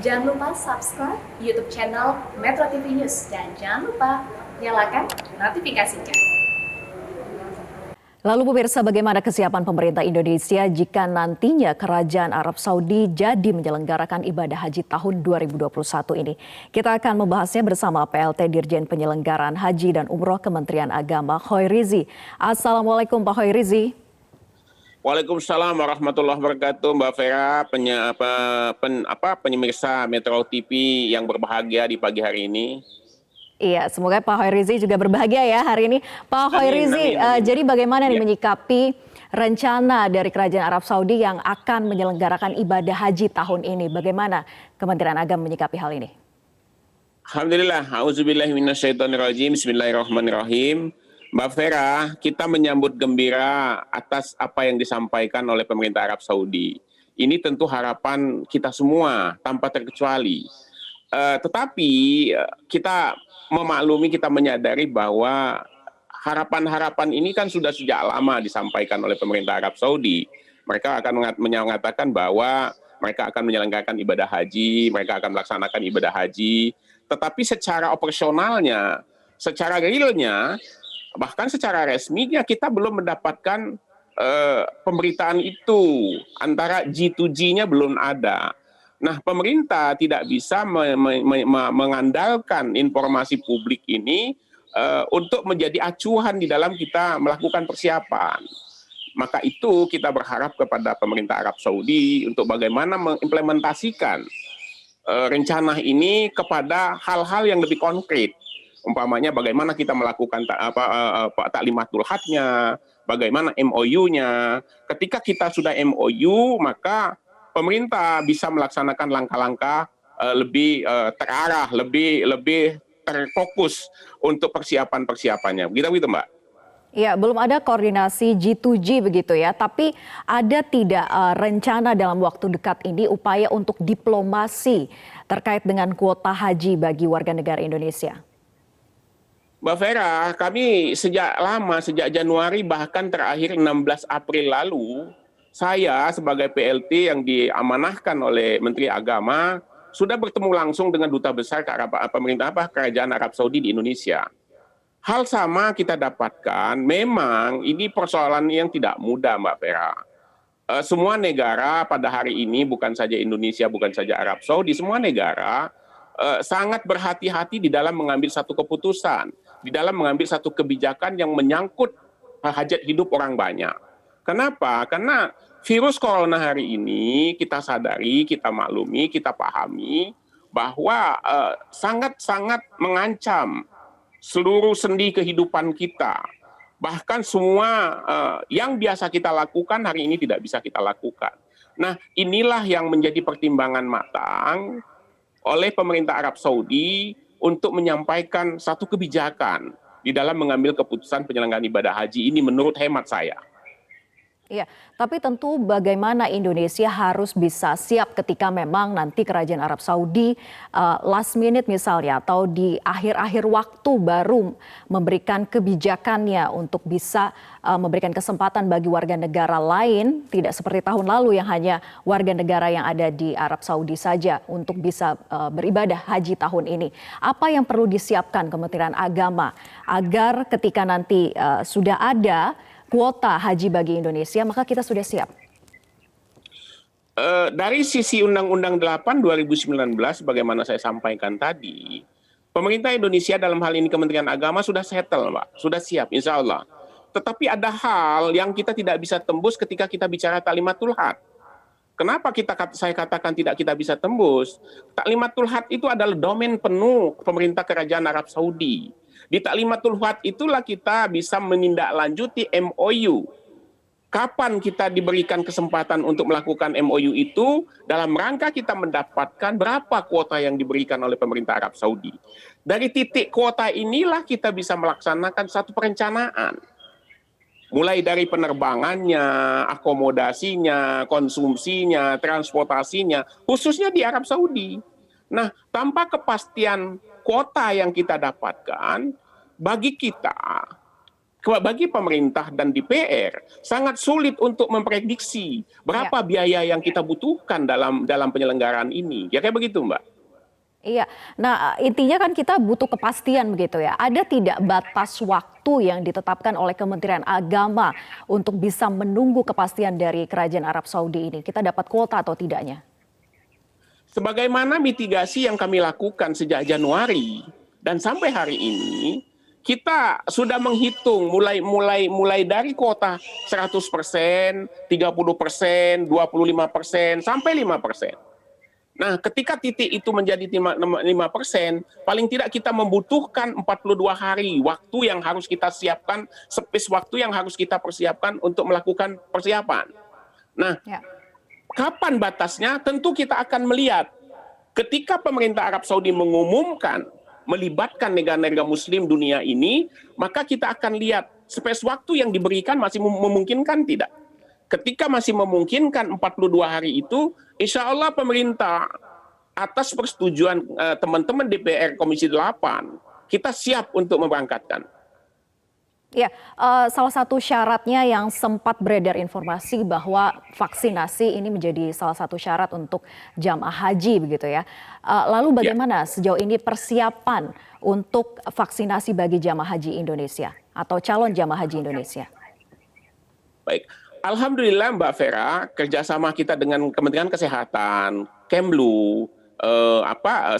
Jangan lupa subscribe YouTube channel Metro TV News dan jangan lupa nyalakan notifikasinya. Lalu pemirsa, bagaimana kesiapan pemerintah Indonesia jika nantinya Kerajaan Arab Saudi jadi menyelenggarakan ibadah haji tahun 2021 ini? Kita akan membahasnya bersama PLT Dirjen Penyelenggaraan Haji dan Umroh Kementerian Agama, Khoirizi. Assalamualaikum Pak Khoirizi. Waalaikumsalam warahmatullahi wabarakatuh, Mbak Vera, penyemirsa Metro TV yang berbahagia di pagi hari ini. Iya, semoga Pak Khoirizi juga berbahagia ya hari ini. Pak Khoirizi, jadi bagaimana nih menyikapi rencana dari Kerajaan Arab Saudi yang akan menyelenggarakan ibadah haji tahun ini? Bagaimana Kementerian Agama menyikapi hal ini? Alhamdulillah, auzubillahi minasyaitonirrajim, bismillahirrahmanirrahim. Mbak Vera, kita menyambut gembira atas apa yang disampaikan oleh pemerintah Arab Saudi. Ini tentu harapan kita semua tanpa terkecuali. Tetapi kita memaklumi, kita menyadari bahwa harapan-harapan ini kan sudah sejak lama disampaikan oleh pemerintah Arab Saudi. Mereka akan mengatakan bahwa mereka akan menyelenggarakan ibadah haji, mereka akan melaksanakan ibadah haji. Tetapi secara operasionalnya, secara realnya, bahkan secara resminya kita belum mendapatkan pemberitaan itu. Antara G2G-nya belum ada. Nah, pemerintah tidak bisa mengandalkan informasi publik ini untuk menjadi acuan di dalam kita melakukan persiapan. Maka itu kita berharap kepada pemerintah Arab Saudi untuk bagaimana mengimplementasikan rencana ini kepada hal-hal yang lebih konkret. Umpamanya bagaimana kita melakukan taklimatul hadnya, bagaimana MOU-nya. Ketika kita sudah MOU, maka pemerintah bisa melaksanakan langkah-langkah lebih terarah, lebih terfokus untuk persiapan-persiapannya. Begitu Mbak? Ya, belum ada koordinasi G2G begitu ya, tapi ada tidak rencana dalam waktu dekat ini upaya untuk diplomasi terkait dengan kuota haji bagi warga negara Indonesia? Mbak Vera, kami sejak lama, sejak Januari bahkan terakhir 16 April lalu, saya sebagai PLT yang diamanahkan oleh Menteri Agama sudah bertemu langsung dengan Duta Besar Kerajaan Arab Saudi di Indonesia. Hal sama kita dapatkan, memang ini persoalan yang tidak mudah Mbak Vera. Semua negara pada hari ini, bukan saja Indonesia, bukan saja Arab Saudi, semua negara sangat berhati-hati di dalam mengambil satu keputusan, di dalam mengambil satu kebijakan yang menyangkut hajat hidup orang banyak. Kenapa? Karena virus corona hari ini kita sadari, kita maklumi, kita pahami bahwa sangat-sangat mengancam seluruh sendi kehidupan kita. Bahkan semua yang biasa kita lakukan hari ini tidak bisa kita lakukan. Nah, inilah yang menjadi pertimbangan matang oleh pemerintah Arab Saudi untuk menyampaikan satu kebijakan di dalam mengambil keputusan penyelenggaraan ibadah haji ini menurut hemat saya. Iya, tapi tentu bagaimana Indonesia harus bisa siap ketika memang nanti Kerajaan Arab Saudi last minute misalnya atau di akhir-akhir waktu baru memberikan kebijakannya untuk bisa memberikan kesempatan bagi warga negara lain, tidak seperti tahun lalu yang hanya warga negara yang ada di Arab Saudi saja untuk bisa beribadah haji tahun ini. Apa yang perlu disiapkan Kementerian Agama agar ketika nanti sudah ada kuota haji bagi Indonesia, maka kita sudah siap? Dari sisi Undang-Undang 8 2019, bagaimana saya sampaikan tadi, pemerintah Indonesia dalam hal ini Kementerian Agama sudah settle, Mbak, sudah siap, insya Allah. Tetapi ada hal yang kita tidak bisa tembus ketika kita bicara taklimatul had. Kenapa saya katakan tidak kita bisa tembus? Taklimatul had itu adalah domain penuh pemerintah Kerajaan Arab Saudi. Di taklimatul had itulah kita bisa menindaklanjuti MOU. Kapan kita diberikan kesempatan untuk melakukan MOU itu dalam rangka kita mendapatkan berapa kuota yang diberikan oleh pemerintah Arab Saudi. Dari titik kuota inilah kita bisa melaksanakan satu perencanaan. Mulai dari penerbangannya, akomodasinya, konsumsinya, transportasinya, khususnya di Arab Saudi. Nah, tanpa kepastian kuota yang kita dapatkan, bagi kita bagi pemerintah dan DPR sangat sulit untuk memprediksi berapa biaya yang kita butuhkan dalam penyelenggaraan ini. Ya kayak begitu, Mbak. Iya, nah intinya kan kita butuh kepastian begitu ya. Ada tidak batas waktu yang ditetapkan oleh Kementerian Agama untuk bisa menunggu kepastian dari Kerajaan Arab Saudi ini? Kita dapat kuota atau tidaknya? Sebagaimana mitigasi yang kami lakukan sejak Januari dan sampai hari ini, kita sudah menghitung mulai dari kuota 100%, 30%, 25%, sampai 5%. Nah, ketika titik itu menjadi 5%, paling tidak kita membutuhkan 42 hari waktu yang harus kita siapkan, space waktu yang harus kita persiapkan untuk melakukan persiapan. Nah, kapan batasnya? Tentu kita akan melihat ketika pemerintah Arab Saudi mengumumkan melibatkan negara-negara muslim dunia ini, maka kita akan lihat space waktu yang diberikan masih memungkinkan tidak. Ketika masih memungkinkan 42 hari itu, insya Allah pemerintah atas persetujuan teman-teman DPR Komisi 8, kita siap untuk memberangkatkan. Ya, salah satu syaratnya yang sempat beredar informasi bahwa vaksinasi ini menjadi salah satu syarat untuk jamaah haji begitu ya. Lalu bagaimana sejauh ini persiapan untuk vaksinasi bagi jamaah haji Indonesia atau calon jamaah haji Indonesia? Baik, alhamdulillah Mbak Vera, kerjasama kita dengan Kementerian Kesehatan, Kemlu,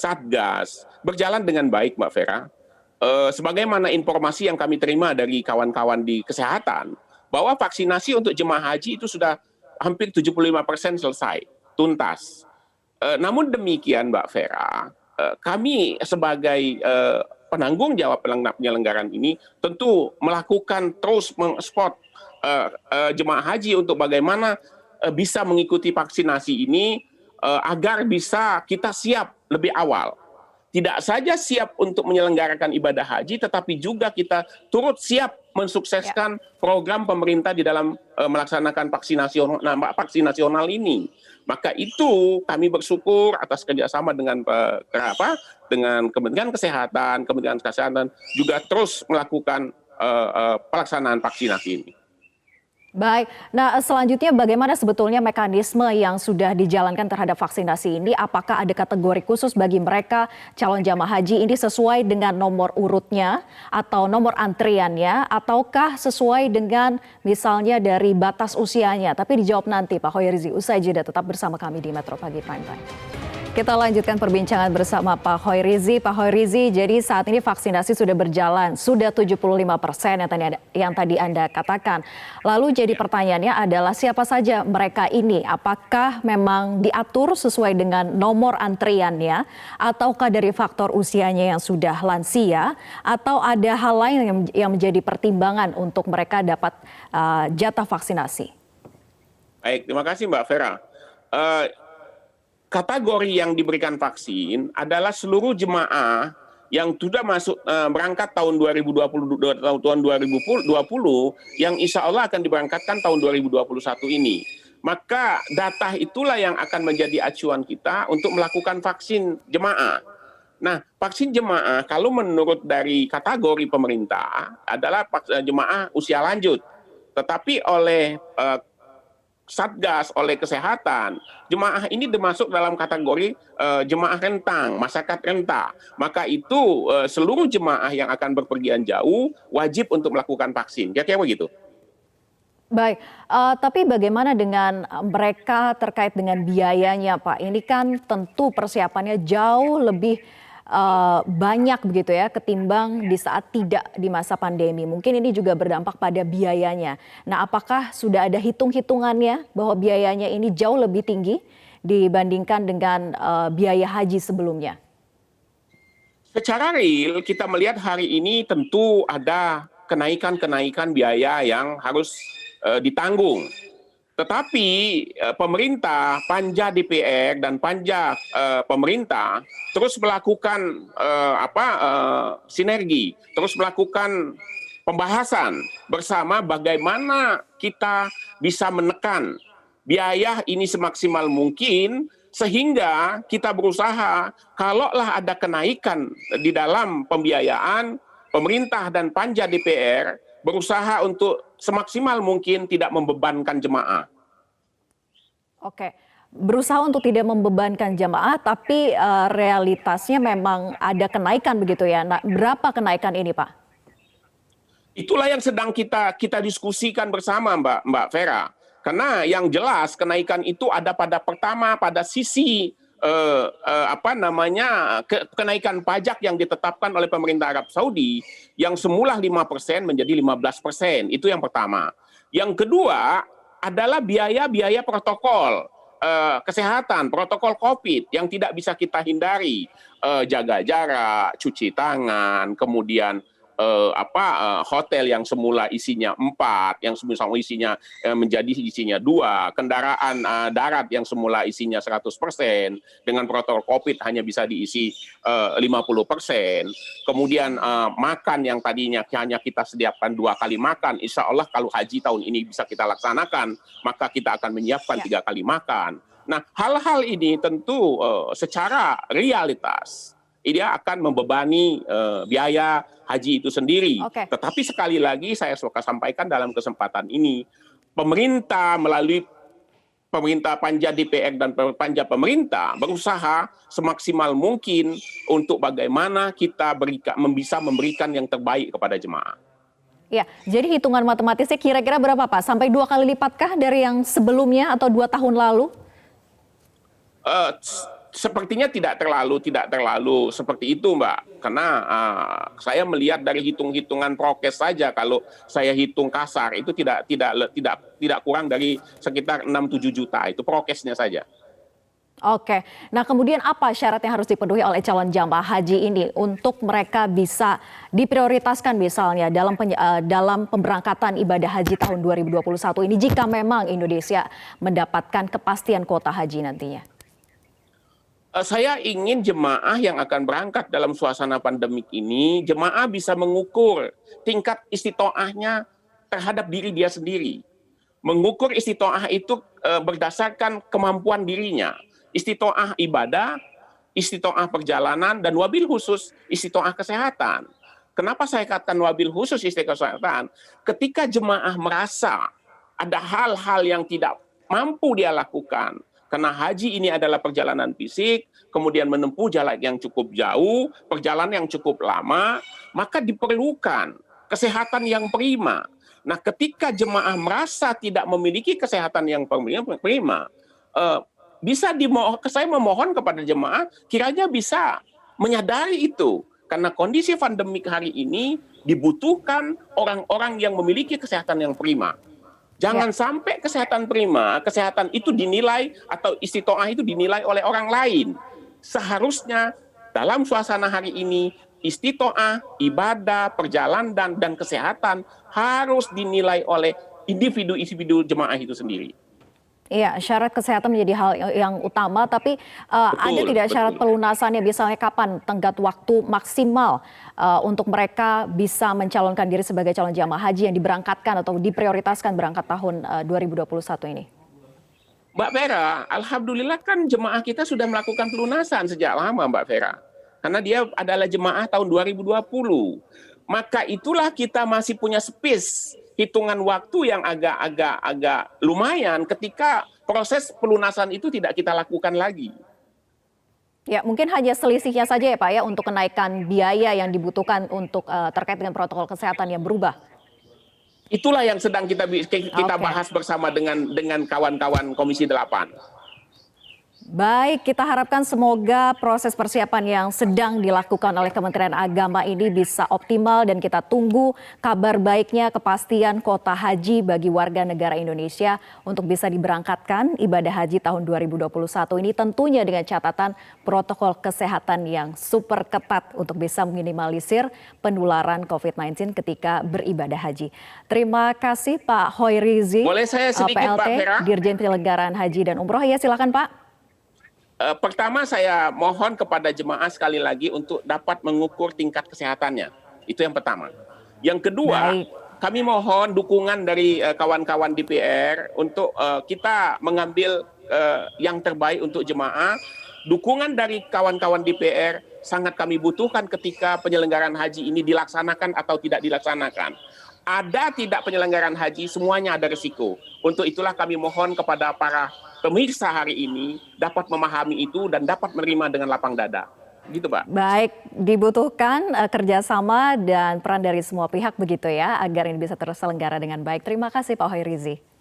Satgas berjalan dengan baik Mbak Vera. Sebagaimana informasi yang kami terima dari kawan-kawan di kesehatan, bahwa vaksinasi untuk jemaah haji itu sudah hampir 75% selesai, tuntas. Namun demikian Mbak Vera, kami sebagai penanggung jawab penyelenggaraan ini tentu melakukan terus mengekspor jemaah haji untuk bagaimana bisa mengikuti vaksinasi ini agar bisa kita siap lebih awal. Tidak saja siap untuk menyelenggarakan ibadah haji, tetapi juga kita turut siap mensukseskan program pemerintah di dalam melaksanakan vaksin nasional ini. Maka itu kami bersyukur atas kerjasama dengan Kementerian Kesehatan, juga terus melakukan pelaksanaan vaksinasi ini. Baik, nah selanjutnya bagaimana sebetulnya mekanisme yang sudah dijalankan terhadap vaksinasi ini? Apakah ada kategori khusus bagi mereka calon jamaah haji ini sesuai dengan nomor urutnya atau nomor antriannya? Ataukah sesuai dengan misalnya dari batas usianya? Tapi dijawab nanti Pak Khoirizi, usai jeda tetap bersama kami di Metro Pagi Prime Time. Kita lanjutkan perbincangan bersama Pak Khoirizi. Pak Khoirizi, jadi saat ini vaksinasi sudah berjalan, sudah 75% yang tadi Anda katakan. Lalu jadi pertanyaannya adalah siapa saja mereka ini? Apakah memang diatur sesuai dengan nomor antriannya? Ataukah dari faktor usianya yang sudah lansia? Atau ada hal lain yang menjadi pertimbangan untuk mereka dapat jatah vaksinasi? Baik, terima kasih Mbak Vera. Kategori yang diberikan vaksin adalah seluruh jemaah yang sudah masuk berangkat tahun 2020 yang insya Allah akan diberangkatkan tahun 2021 ini. Maka data itulah yang akan menjadi acuan kita untuk melakukan vaksin jemaah. Nah, vaksin jemaah kalau menurut dari kategori pemerintah adalah jemaah usia lanjut. Tetapi oleh Satgas, oleh kesehatan, jemaah ini termasuk dalam kategori jemaah rentang, masyarakat renta. Maka itu seluruh jemaah yang akan berpergian jauh wajib untuk melakukan vaksin. Kira-kira begitu. Baik, tapi bagaimana dengan mereka terkait dengan biayanya Pak? Ini kan tentu persiapannya jauh lebih banyak begitu ya ketimbang di saat tidak di masa pandemi. Mungkin ini juga berdampak pada biayanya. Nah, apakah sudah ada hitung-hitungannya bahwa biayanya ini jauh lebih tinggi dibandingkan dengan biaya haji sebelumnya? Secara real kita melihat hari ini tentu ada kenaikan biaya yang harus ditanggung. Tetapi pemerintah, Panja DPR dan Panja pemerintah terus melakukan sinergi, terus melakukan pembahasan bersama bagaimana kita bisa menekan biaya ini semaksimal mungkin sehingga kita berusaha kalaulah ada kenaikan di dalam pembiayaan pemerintah dan Panja DPR berusaha untuk semaksimal mungkin tidak membebankan jemaah. Oke, berusaha untuk tidak membebankan jamaah, tapi realitasnya memang ada kenaikan begitu ya. Nah, berapa kenaikan ini, Pak? Itulah yang sedang kita diskusikan bersama, Mbak Vera. Karena yang jelas kenaikan itu ada pada sisi kenaikan pajak yang ditetapkan oleh pemerintah Arab Saudi yang semula 5% menjadi 15%. Itu yang pertama. Yang kedua adalah biaya-biaya protokol kesehatan, protokol COVID yang tidak bisa kita hindari, jaga jarak, cuci tangan, kemudian hotel yang semula isinya 4, yang semula isinya menjadi isinya 2, kendaraan darat yang semula isinya 100%, dengan protokol COVID hanya bisa diisi 50%, kemudian makan yang tadinya hanya kita sediakan 2 kali makan, insya Allah kalau haji tahun ini bisa kita laksanakan, maka kita akan menyiapkan 3 kali makan. Nah, hal-hal ini tentu secara realitas dia akan membebani biaya haji itu sendiri. Oke. Tetapi sekali lagi saya suka sampaikan dalam kesempatan ini, pemerintah melalui pemerintah panja DPR dan panja pemerintah berusaha semaksimal mungkin untuk bagaimana kita bisa memberikan yang terbaik kepada jemaah. Ya, jadi hitungan matematisnya kira-kira berapa, Pak? Sampai 2 kali lipatkah dari yang sebelumnya atau 2 tahun lalu? Sepertinya tidak terlalu seperti itu, Mbak. Karena saya melihat dari hitung-hitungan prokes saja, kalau saya hitung kasar itu tidak kurang dari sekitar 6-7 juta, itu prokesnya saja. Oke, nah kemudian apa syarat yang harus dipenuhi oleh calon jamaah haji ini untuk mereka bisa diprioritaskan misalnya dalam pemberangkatan ibadah haji tahun 2021 ini jika memang Indonesia mendapatkan kepastian kuota haji nantinya? Saya ingin jemaah yang akan berangkat dalam suasana pandemik ini, jemaah bisa mengukur tingkat istitoahnya terhadap diri dia sendiri. Mengukur istitoah itu berdasarkan kemampuan dirinya. Istitoah ibadah, istitoah perjalanan, dan wabil khusus istitoah kesehatan. Kenapa saya katakan wabil khusus istitoah kesehatan? Ketika jemaah merasa ada hal-hal yang tidak mampu dia lakukan, karena haji ini adalah perjalanan fisik, kemudian menempuh jalan yang cukup jauh, perjalanan yang cukup lama, maka diperlukan kesehatan yang prima. Nah, ketika jemaah merasa tidak memiliki kesehatan yang prima, saya memohon kepada jemaah kiranya bisa menyadari itu. Karena kondisi pandemik hari ini dibutuhkan orang-orang yang memiliki kesehatan yang prima. Jangan sampai kesehatan prima, kesehatan itu dinilai atau istitoah itu dinilai oleh orang lain. Seharusnya dalam suasana hari ini, istitoah, ibadah, perjalanan, dan kesehatan harus dinilai oleh individu-individu jemaah itu sendiri. Iya, syarat kesehatan menjadi hal yang utama, tapi ada tidak syarat pelunasannya, misalnya kapan tenggat waktu maksimal untuk mereka bisa mencalonkan diri sebagai calon jamaah haji yang diberangkatkan atau diprioritaskan berangkat tahun 2021 ini? Mbak Vera, alhamdulillah kan jemaah kita sudah melakukan pelunasan sejak lama, Mbak Vera. Karena dia adalah jemaah tahun 2020. Maka itulah kita masih punya space hitungan waktu yang agak lumayan ketika proses pelunasan itu tidak kita lakukan lagi. Ya, mungkin hanya selisihnya saja ya Pak ya untuk kenaikan biaya yang dibutuhkan untuk terkait dengan protokol kesehatan yang berubah. Itulah yang sedang kita bahas bersama dengan kawan-kawan Komisi 8. Baik, kita harapkan semoga proses persiapan yang sedang dilakukan oleh Kementerian Agama ini bisa optimal dan kita tunggu kabar baiknya kepastian kuota haji bagi warga negara Indonesia untuk bisa diberangkatkan ibadah haji tahun 2021 ini tentunya dengan catatan protokol kesehatan yang super ketat untuk bisa meminimalisir penularan COVID-19 ketika beribadah haji. Terima kasih Pak Hoirizi, Boleh saya sedikit, PLT, Pak Vera? Dirjen Penyelenggaraan Haji dan Umroh. Ya, silakan Pak. Pertama saya mohon kepada jemaah sekali lagi untuk dapat mengukur tingkat kesehatannya. Itu yang pertama. Yang kedua, kami mohon dukungan dari kawan-kawan DPR untuk kita mengambil yang terbaik untuk jemaah. Dukungan dari kawan-kawan DPR sangat kami butuhkan ketika penyelenggaraan haji ini dilaksanakan atau tidak dilaksanakan. ada tidak penyelenggaraan haji, semuanya ada risiko. Untuk itulah kami mohon kepada para pemirsa hari ini dapat memahami itu dan dapat menerima dengan lapang dada. Gitu, Pak. Baik, dibutuhkan kerjasama dan peran dari semua pihak begitu ya, agar ini bisa terselenggara dengan baik. Terima kasih Pak Hoirizi.